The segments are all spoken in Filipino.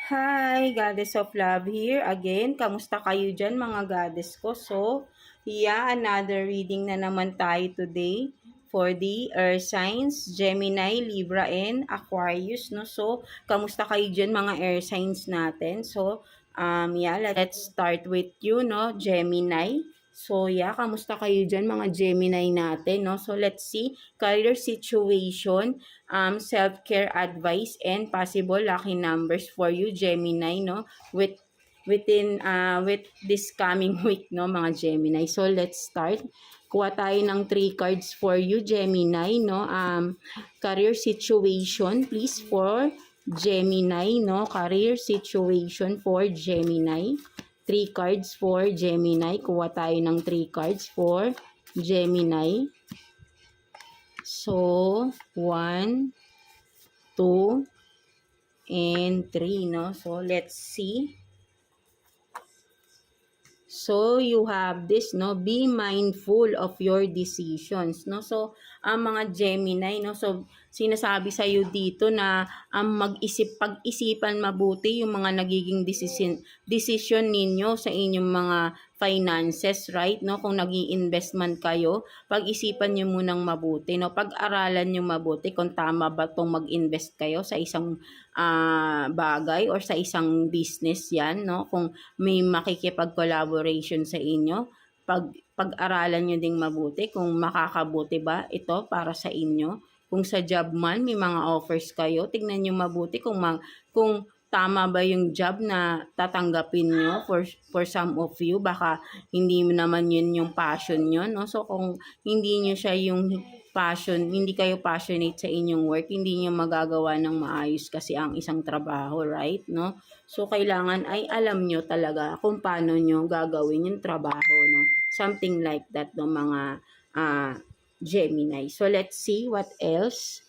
Hi, Goddess of Love here again. Kamusta kayo dyan mga goddess ko? So, yeah, another reading na naman tayo today for the Earth signs, Gemini, Libra, and Aquarius, no? So, kamusta kayo dyan mga Air signs natin? So, yeah, let's start with you, no? Gemini. So, yeah, kamusta kayo dyan mga Gemini natin, no? So, let's see, career situation, self-care advice, and possible lucky numbers for you, Gemini, no? With this coming week, no, mga Gemini. So, let's start. Kuha tayo ng 3 cards for you, Gemini, no? Career situation, please, for Gemini, no? Career situation for Gemini. 3 cards for Gemini. Kuha tayo ng 3 cards for Gemini. So, 1, 2, and 3, no? So, let's see. So, you have this, no? Be mindful of your decisions, no? So, ang mga Gemini, no? So, sinasabi sa iyo dito na pag-isipan mabuti yung mga nagiging decision ninyo sa inyong mga finances, right? No? Kung nag-i-invest man kayo, pag-isipan niyo munang mabuti, no? Pag-aralan niyo mabuti kung tama ba tong mag-invest kayo sa isang bagay or sa isang business yan, no? Kung may makikipag-collaboration sa inyo, pag-aralan nyo ding mabuti kung makakabuti ba ito para sa inyo. Kung sa job man, may mga offers kayo, tignan nyo mabuti kung tama ba yung job na tatanggapin nyo for some of you. Baka hindi naman yun yung passion nyo, no? So, kung hindi nyo siya yung passion, hindi kayo passionate sa inyong work, hindi nyo magagawa ng maayos kasi ang isang trabaho, right? No? So, kailangan ay alam nyo talaga kung paano nyo gagawin yung trabaho, no? Something like that, no, mga Gemini. So, let's see what else.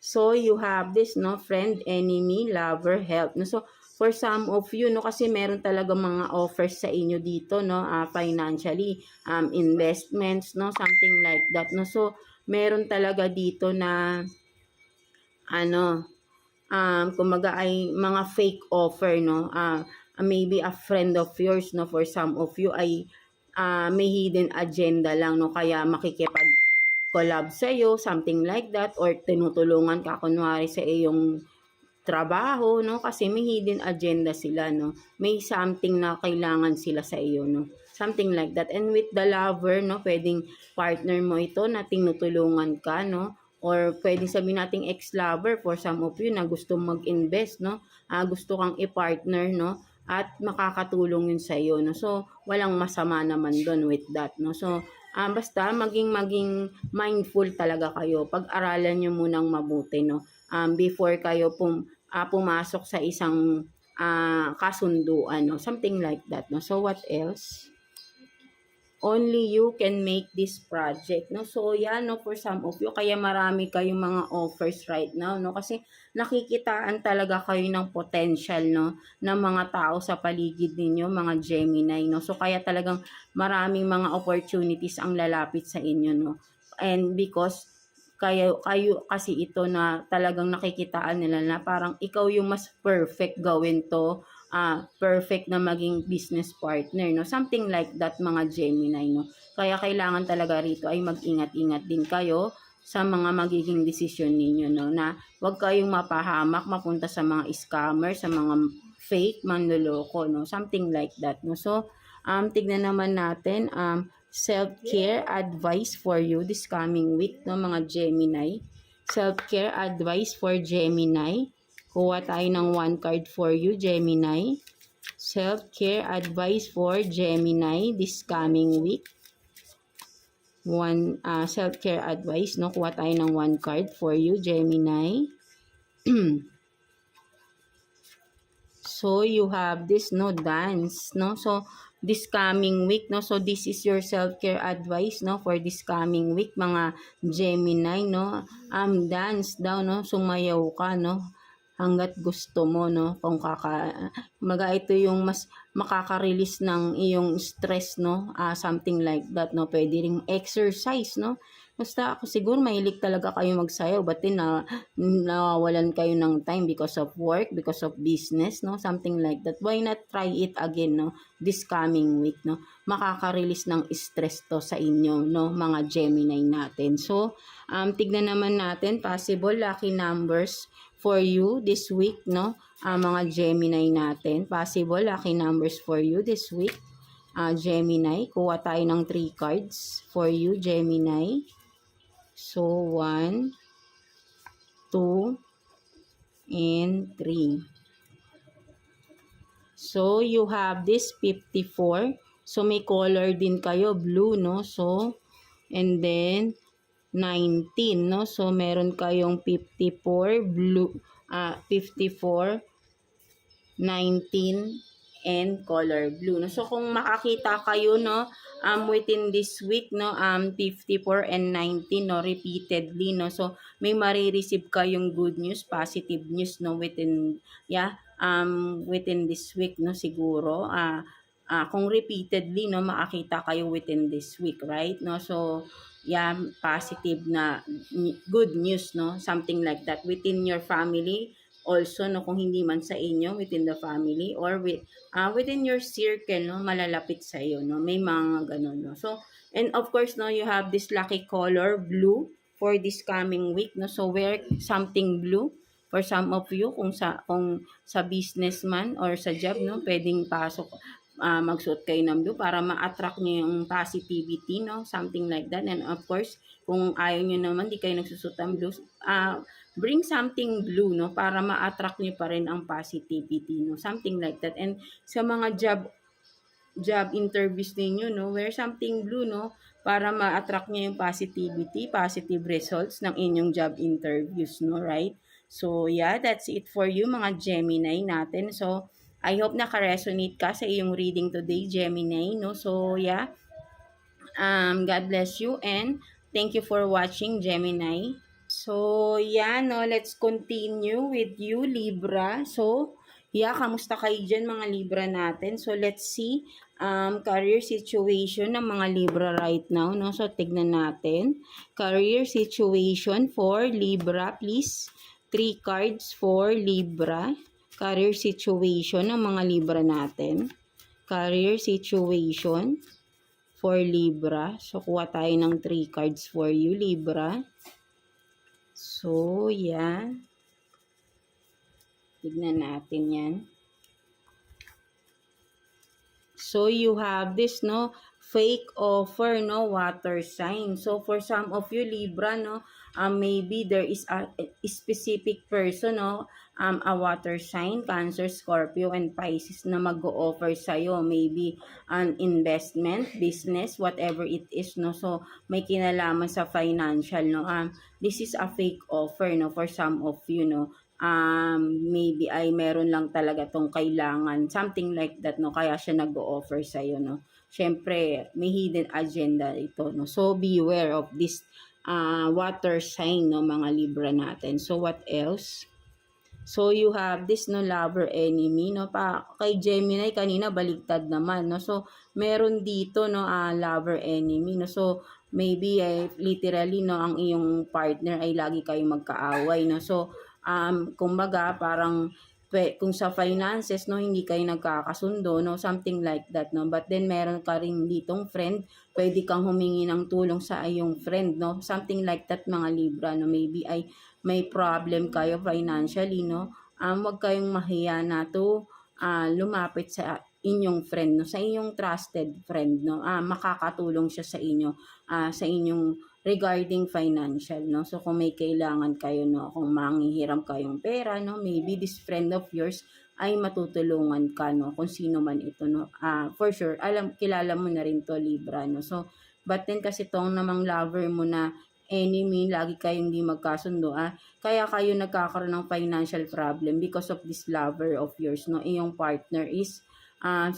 So, you have this, no, friend, enemy, lover, help. No? So, for some of you, no, kasi meron talaga mga offers sa inyo dito, no, financially, investments, no, something like that, no. So, meron talaga dito na, kumaga ay mga fake offer, no, maybe a friend of yours, no, for some of you ay may hidden agenda lang, no, kaya collab sa iyo, something like that, or tinutulungan ka kunwari sa iyong trabaho, no, kasi may hidden agenda sila, no, may something na kailangan sila sa iyo, no, something like that. And with the lover, no, pwedeng partner mo ito na tinutulungan ka, no, or pwedeng sabihin nating ex-lover for some of you na gusto mag-invest, no, gusto kang i-partner, no, at makakatulong yun sa iyo, no. So, walang masama naman doon with that, no. So, basta maging mindful talaga kayo. Pag-aralan nyo munang mabuti, no. Before kayo pumasok sa isang kasunduan, no. Something like that, no. So, what else? Only you can make this project, no. So, yan, no, for some of you, kaya marami kayong mga offers right now, no, kasi nakikitaan talaga kayo ng potential, no, ng mga tao sa paligid ninyo, mga Gemini, no. So, kaya talagang maraming mga opportunities ang lalapit sa inyo, no. And because kayo kasi ito na talagang nakikitaan nila na parang ikaw yung mas perfect gawin to, perfect na maging business partner, no? Something like that, mga Gemini, no? Kaya kailangan talaga rito ay mag-ingat-ingat din kayo sa mga magiging desisyon ninyo, no? Na huwag kayong mapahamak, mapunta sa mga scammer, sa mga fake, manloloko, no? Something like that, no? So, tignan naman natin, self-care advice for you this coming week, no, mga Gemini. Self-care advice for Gemini. Kuha tayo ng 1 card for you, Gemini. Self-care advice for Gemini this coming week. Self-care advice, no? Kuha tayo ng 1 card for you, Gemini. So, you have this, no, dance, no? So, this coming week, no? So, this is your self-care advice, no, for this coming week, mga Gemini, no? Dance daw, no? Sumayaw ka, no? Hanggat gusto mo, no? Kung ito yung mas makaka-release ng iyong stress, no? Something like that, no? Pwede ring exercise, no? Basta ako siguro mahilig talaga kayo magsayaw, but then nawawalan kayo ng time because of work, because of business, no? Something like that. Why not try it again, no? This coming week, no? Makaka-release ng stress to sa inyo, no? Mga Gemini natin. So, tignan naman natin, possible lucky numbers for you this week, no? Mga Gemini natin. Possible lucky numbers for you this week. Gemini, kuha tayo ng 3 cards for you, Gemini. So, 1, 2, and 3. So, you have this 54. So, may color din kayo, blue, no? So, and then, 19, no? So, meron kayong 54, blue, 54, 19, and color blue, no? So, kung makakita kayo, no, within this week, no, 54 and 19, no, repeatedly, no? So, may marireceive kayong good news, positive news, no, within this week, no, siguro. Kung repeatedly, no, makakita kayo within this week, right? No? So, yeah, positive na good news, no? Something like that within your family also, no, kung hindi man sa inyo, within the family or within your circle, no, malalapit sa iyo, no, may mga ganun, no. So, and of course, no, you have this lucky color, blue, for this coming week, no. So, wear something blue for some of you, kung sa business man or sa job, no, pwedeng pasok, magsuot kayo ng blue para ma-attract nyo yung positivity, no, something like that. And of course, kung ayaw nyo naman, di kayo nagsusot ng blue, bring something blue, no, para ma-attract nyo pa rin ang positivity, no, something like that. And sa mga job interviews ninyo, no, wear something blue, no, para ma-attract nyo yung positivity, positive results ng inyong job interviews, no, right? So, yeah, that's it for you, mga Gemini natin. So, I hope naka-resonate ka sa iyong reading today, Gemini, no? So, yeah, God bless you and thank you for watching, Gemini. So, yeah, no, let's continue with you, Libra. So, yeah, kamusta kayo dyan, mga Libra natin? So, let's see, career situation ng mga Libra right now, no? So, tignan natin. Career situation for Libra, please. 3 cards for Libra. Career situation ng mga Libra natin. Career situation for Libra. So, kuha tayo ng 3 cards for you, Libra. So, yeah. Tignan natin yan. So, you have this, no, fake offer, no, water sign. So, for some of you, Libra, no, maybe there is a specific person, no, a water sign, Cancer, Scorpio, and Pisces na mag-o-offer sa'yo. Maybe an investment, business, whatever it is, no. So, may kinalaman sa financial, no. This is a fake offer, no, for some of you, no. Maybe ay meron lang talaga tong kailangan, something like that, no, kaya siya nag-o-offer sa iyo, no. Syempre may hidden agenda ito, no. So beware of this water sign, no, mga Libra natin. So what else? So you have this, no, lover enemy, no. Kay Gemini kanina baligtad naman, no. So meron dito, no, lover enemy, no. So maybe literally, no, ang iyong partner ay lagi kayong magkaaway, no. So kumbaga parang kung sa finances, no, hindi kayo nagkakasundo, no, something like that, no. But then meron ka rin ditong friend, pwede kang humingi ng tulong sa iyong friend, no, something like that, mga Libra, no. Maybe ay may problem kayo financially, no. Wag kayong mahiya na to lumapit sa inyong friend, no, sa inyong trusted friend, no. Makakatulong siya sa inyo, sa inyong regarding financial, no. So kung may kailangan kayo, no, kung manghihiram kayong pera, no, maybe this friend of yours ay matutulungan ka, no, kung sino man ito, no. For sure, kilala mo na rin to, Libra, no. So but then kasi tong namang lover mo na enemy, lagi kayong di magkasundo, kaya kayo nagkakaroon ng financial problem because of this lover of yours, no. Iyong partner is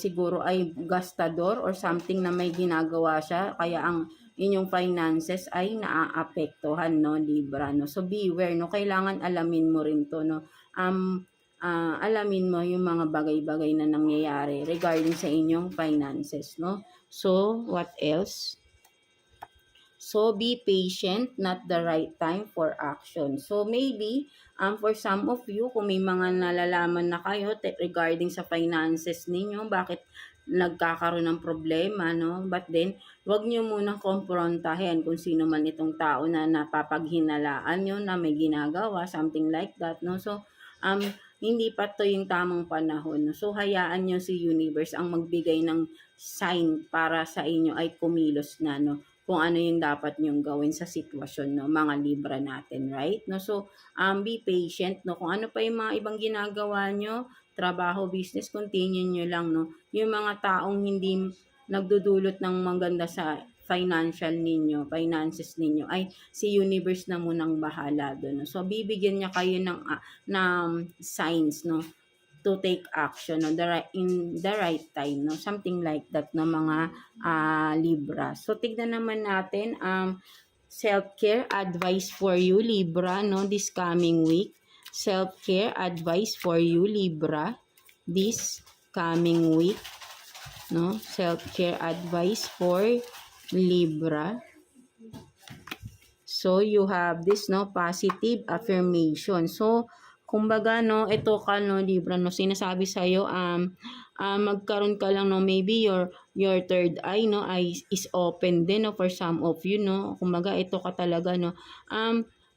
siguro ay gastador or something na may ginagawa siya, kaya ang inyong finances ay naaapektuhan, no, Libra, no. So beware, no, kailangan alamin mo rin to, no. alamin mo yung mga bagay-bagay na nangyayari regarding sa inyong finances, no? So, what else? So, be patient, not the right time for action. So, maybe, for some of you, kung may mga nalalaman na kayo regarding sa finances ninyo, bakit nagkakaroon ng problema, no? But then, wag nyo munang komprontahin kung sino man itong tao na napapaghinalaan nyo na may ginagawa, something like that, no? So, hindi pa to yung tamang panahon, no? So, hayaan nyo si universe ang magbigay ng sign para sa inyo ay kumilos na, no? Kung ano yung dapat nyong gawin sa sitwasyon, no, mga Libra natin, right? No, so be patient, no. Kung ano pa yung mga ibang ginagawa nyo, trabaho, business, continue nyo lang, no. Yung mga taong hindi nagdudulot ng maganda sa finances ninyo, ay si universe na munang bahala doon, no. So bibigyan niya kayo ng signs, no, to take action, no, in the right time, no, something like that, no, mga Libra. So tignan naman natin self-care advice for you, Libra, no, this coming week. Self-care advice for you, Libra, this coming week, no. Self-care advice for Libra. So you have this, no, positive affirmation. So kumbaga, no, ito ka, no, Libra, no, sinasabi sa'yo, magkaroon ka lang, no, maybe your third eye, no, is open din, no, for some of you, no, kumbaga, ito ka talaga, no,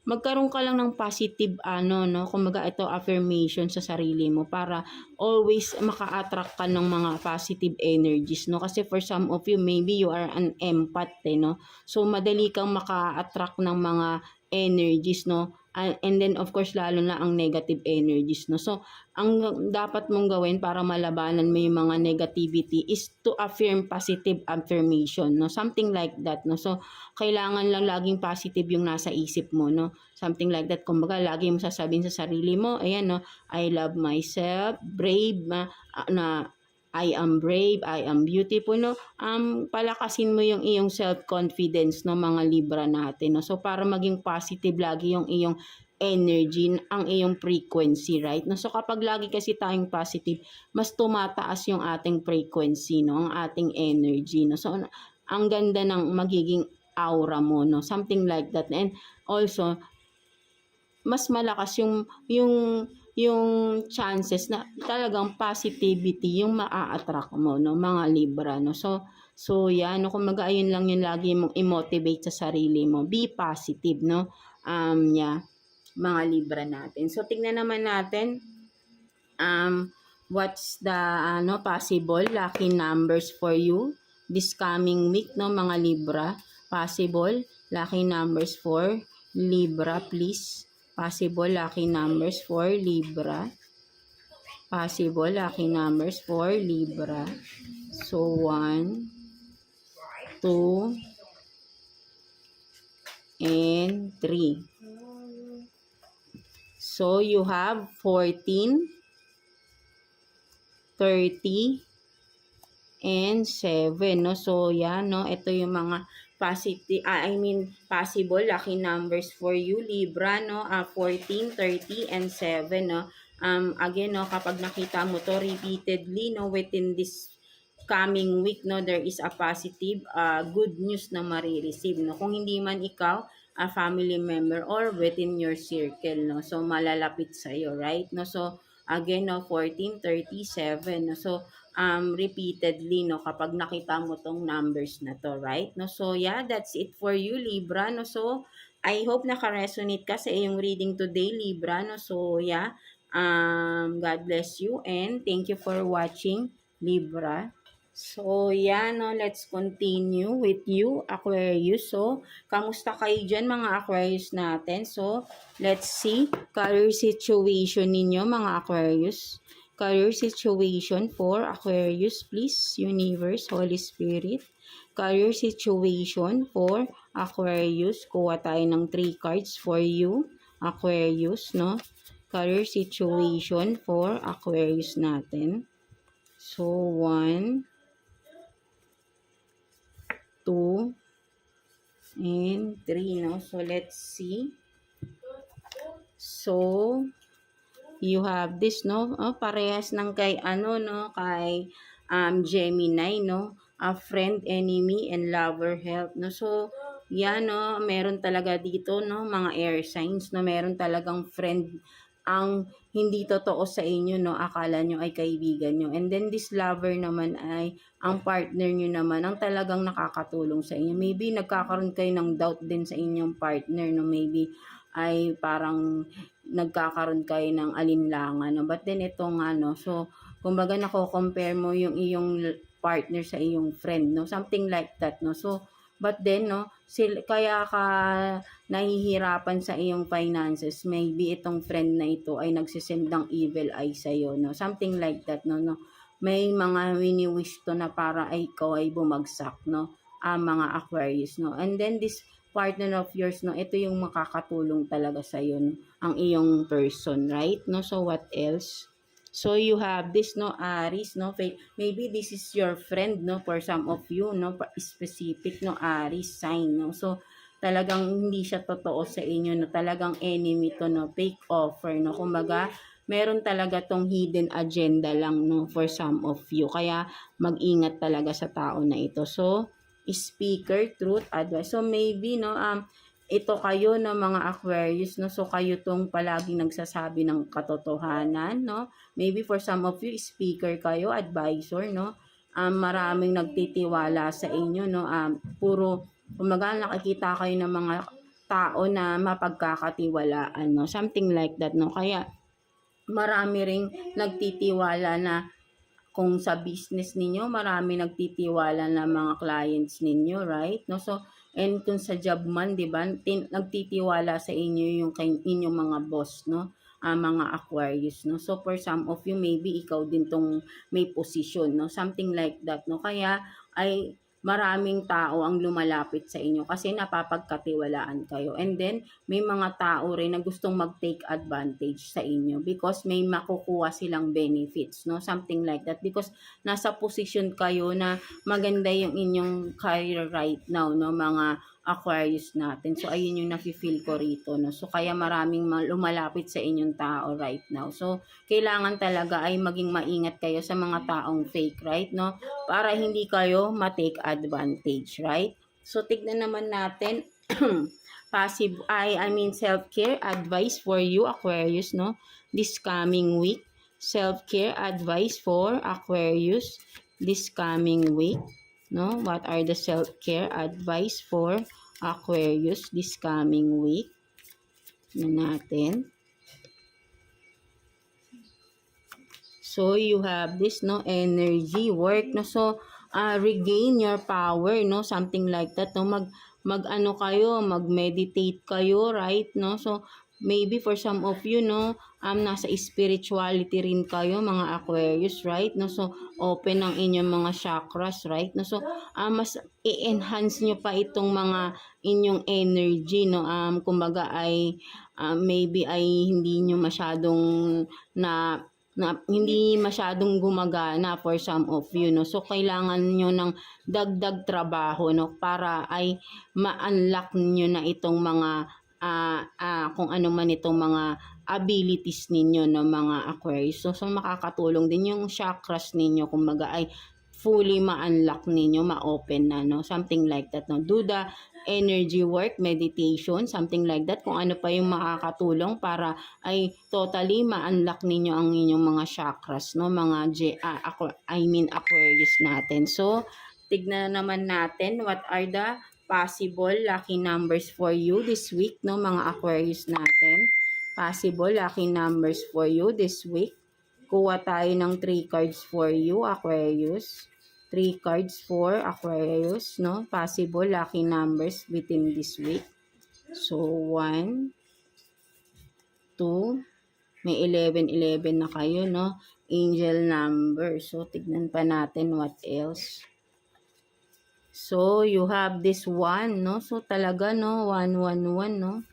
magkaroon ka lang ng positive, no, kumbaga, ito, affirmation sa sarili mo para always maka-attract ka ng mga positive energies, no, kasi for some of you, maybe you are an empath, no, so madali kang maka-attract ng mga energies, no, and then of course lalo na ang negative energies, no. So ang dapat mong gawin para malabanan mo yung mga negativity is to affirm positive affirmation, no, something like that, no. So kailangan lang laging positive yung nasa isip mo, no, something like that. Kumbaga lagi mo sasabihin sa sarili mo, ayan, no, I love myself, brave, na I am brave, I am beautiful, no. Palakasin mo yung iyong self-confidence, no, mga Libra natin, no. So para maging positive lagi yung iyong energy, ang iyong frequency, right? No, so kapag lagi kasi tayong positive, mas tumataas yung ating frequency, no, ang ating energy, no. So ang ganda ng magiging aura mo, no, something like that. And also mas malakas yung chances na talagang positivity yung maa-attract mo, no, mga Libra, no. So yan, no, kumbaga ayun lang yung lagi mong i-motivate sa sarili mo. Be positive, no. Yeah, mga Libra natin. So tingnan naman natin what's the possible lucky numbers for you this coming week, no, mga Libra. Possible lucky numbers for Libra, please. Possible lucky numbers for Libra. Possible lucky numbers for Libra. So 1, 2, and 3. So you have 14, 30, and 7, no. So yan, no, ito yung mga possible lucky numbers for you, Libra, no. 14, 30, and 7, no. Again, no, kapag nakita mo to repeatedly, no, within this coming week, no, there is a positive good news na marireceive, no. Kung hindi man ikaw, a family member or within your circle, no, so malalapit sa iyo, right, no. So again, no, 14, 37, no. So repeatedly, no, kapag nakita mo tong numbers na to, right, no. So yeah, that's it for you, Libra, no. So I hope naka-resonate ka sa iyong reading today, Libra, no. So yeah, God bless you and thank you for watching, Libra. So, yan, no, let's continue with you, Aquarius. So, kamusta kayo dyan, mga Aquarius natin? So, let's see, career situation ninyo, mga Aquarius. Career situation for Aquarius, please, Universe, Holy Spirit. Career situation for Aquarius. Kuha tayo ng 3 cards for you, Aquarius, no? Career situation for Aquarius natin. So, 1, 2, and 3, no. So let's see. So You have this, no? Parehas ng kay no? Kay Gemini, no? A friend, enemy, and lover health, no? So, yan, no? Meron talaga dito, no? Mga air signs, no? Meron talagang friend ang hindi totoo sa inyo, no? Akala nyo ay kaibigan nyo. And then this lover naman ay ang partner nyo naman ang talagang nakakatulong sa inyo. Maybe nagkakaroon kayo ng doubt din sa inyong partner, no? Maybe ay parang nagkakaroon kayo ng alinlangan, no? But then ito nga, no? So, kumbaga nako-compare mo yung iyong partner sa iyong friend, no? Something like that, no? So, but then, no? Kaya ka nahihirapan sa iyong finances, maybe itong friend na ito ay nagsisend ng evil eye sa'yo, no? Something like that, no? May mga wini-wish to na para ay ikaw ay bumagsak, no? Mga Aquarius, no? And then this partner of yours, no? Ito yung makakatulong talaga sa'yo, no? Ang iyong person, right? No? So, what else? So, you have this, no? Aries, no? Maybe this is your friend, no? For some of you, no? Specific, no? Aries sign, no? So, talagang hindi siya totoo sa inyo, no? Talagang enemy to, no? Fake offer, no? Kumbaga, meron talaga tong hidden agenda lang, no? For some of you. Kaya, mag-ingat talaga sa tao na ito. So, speaker, truth, advice. So, maybe, no? Ito kayo na mga Aquarius, no? So, kayo tong palaging nagsasabi ng katotohanan, no? Maybe for some of you, speaker kayo, advisor, no? Maraming nagtitiwala sa inyo, no? Kumaga, nakikita kayo ng mga tao na mapagkakatiwalaan, no? Something like that, no? Kaya, marami ring nagtitiwala na kung sa business ninyo, marami nagtitiwala na mga clients ninyo, right? No? So, and kung sa job man, di ba, nagtitiwala sa inyo yung inyong mga boss, no? Mga Aquarius, no? So, for some of you, maybe ikaw din tong may position, no? Something like that, no? Kaya, ay maraming tao ang lumalapit sa inyo kasi napapagkatiwalaan kayo. And then, may mga tao rin na gustong mag-take advantage sa inyo because may makukuha silang benefits, no? Something like that. Because nasa position kayo na maganda yung inyong career right now, no? Mga Aquarius natin. So, ayun yung nafe-feel ko rito, no? So, kaya maraming lumalapit sa inyong tao right now. So, kailangan talaga ay maging maingat kayo sa mga taong fake, right, no? Para hindi kayo ma-take advantage, right? So, tignan naman natin self-care advice for you, Aquarius, no? This coming week. Self-care advice for Aquarius this coming week, no? What are the self-care advice for Aquarius this coming week? Na natin. So, you have this, no? Energy, work, no? So, regain your power, no? Something like that, no? Mag-ano kayo, mag-meditate kayo, right? No? So, maybe for some of you, no? Nasa spirituality rin kayo, mga Aquarius, right? No? So, open ang inyong mga chakras, right? No? So, mas i-enhance nyo pa itong mga inyong energy, no? Kumbaga ay, maybe ay hindi nyo masyadong na hindi masyadong gumagana for some of you, no? So, kailangan nyo ng dagdag trabaho, no? Para ay ma-unlock nyo na itong mga, kung ano man itong mga abilities ninyo, no? Mga Aquarius. So, makakatulong din yung chakras ninyo, kumbaga ay fully ma-unlock ninyo, ma-open na, no? Something like that, no? Do the energy work, meditation, something like that. Kung ano pa yung makakatulong para ay totally ma-unlock ninyo ang inyong mga chakras, no? Mga Aquarius natin. So, tignan naman natin what are the possible lucky numbers for you this week, no? Mga Aquarius natin. Possible lucky numbers for you this week. Kuha tayo ng 3 cards for you, Aquarius. 3 cards for Aquarius, no? Possible lucky numbers within this week. So, 1, 2, may 11 na kayo, no? Angel number. So, tignan pa natin what else. So, you have this 1, no? So, talaga, no? 111, no?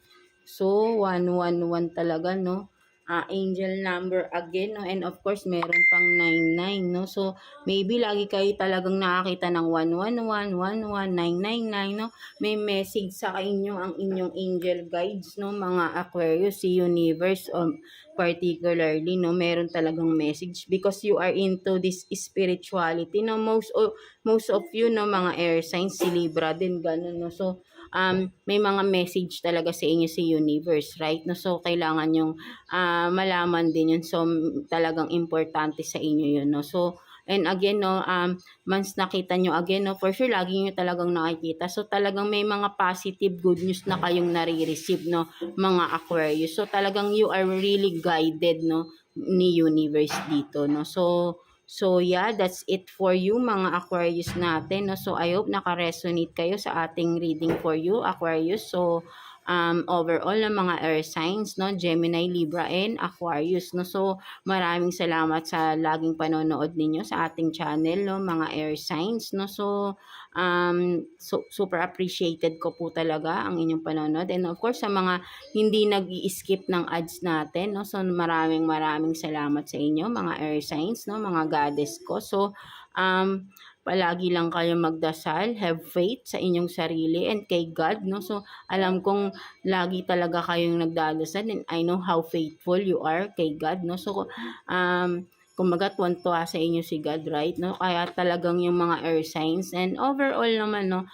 So, 111 talaga, no? Angel number again, no? And of course, meron pang 99, no? So, maybe lagi kayo talagang nakakita ng 111, 11, 999, no? May message sa inyo ang inyong angel guides, no? Mga Aquarius, si Universe, particularly, no, meron talagang message because you are into this spirituality, no, most of you, no, mga air signs, si Libra din, ganun, no, so, may mga message talaga sa inyo si universe, right, no, so, kailangan yung, malaman din yun, so, talagang importante sa inyo yun, no, so, and again, no, once nakita nyo again, no, for sure, lagi nyo talagang nakikita. So, talagang may mga positive good news na kayong nare-receive, no, mga Aquarius. So, talagang you are really guided, no, ni universe dito, no. So yeah, that's it for you, mga Aquarius natin, no. So, I hope naka-resonate kayo sa ating reading for you, Aquarius. So, overall ng mga air signs, no, Gemini, Libra, and Aquarius, no. So, maraming salamat sa laging panonood ninyo sa ating channel, no, mga air signs, no. So, super appreciated ko po talaga ang inyong panonood, and of course sa mga hindi nag-i-skip ng ads natin, no. So, maraming salamat sa inyo, mga air signs, no, mga goddess ko. So, palagi lang kayo magdasal, have faith sa inyong sarili and kay God, no. So, alam kong lagi talaga kayong nagdadasal, and I know how faithful you are kay God, no. So, kumbaga tuwan-tuwa sa inyo si God, right, no. Kaya talagang yung mga air signs and overall naman, no,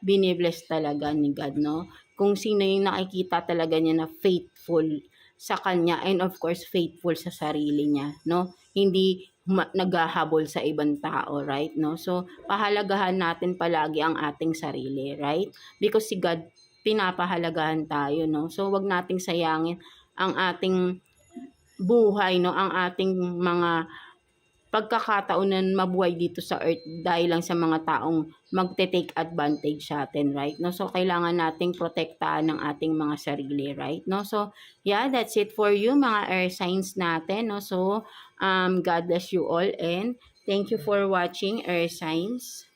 binibless talaga ni God, no. Kung sino yung nakikita talaga niya na faithful sa kanya, and of course faithful sa sarili niya, no. Hindi naghahabol sa ibang tao, right, no. So, pahalagahan natin palagi ang ating sarili, right, because si God pinapahalagahan tayo, no. So, wag nating sayangin ang ating buhay, no, ang ating mga pagkakataon na mabuhay dito sa earth dahil lang sa mga taong magte-take advantage sa atin, right, no. So, kailangan nating protektahan ng ating mga sarili, right, no. So, yeah, that's it for you, mga air signs natin, no. So, God bless you all, and thank you for watching, air signs.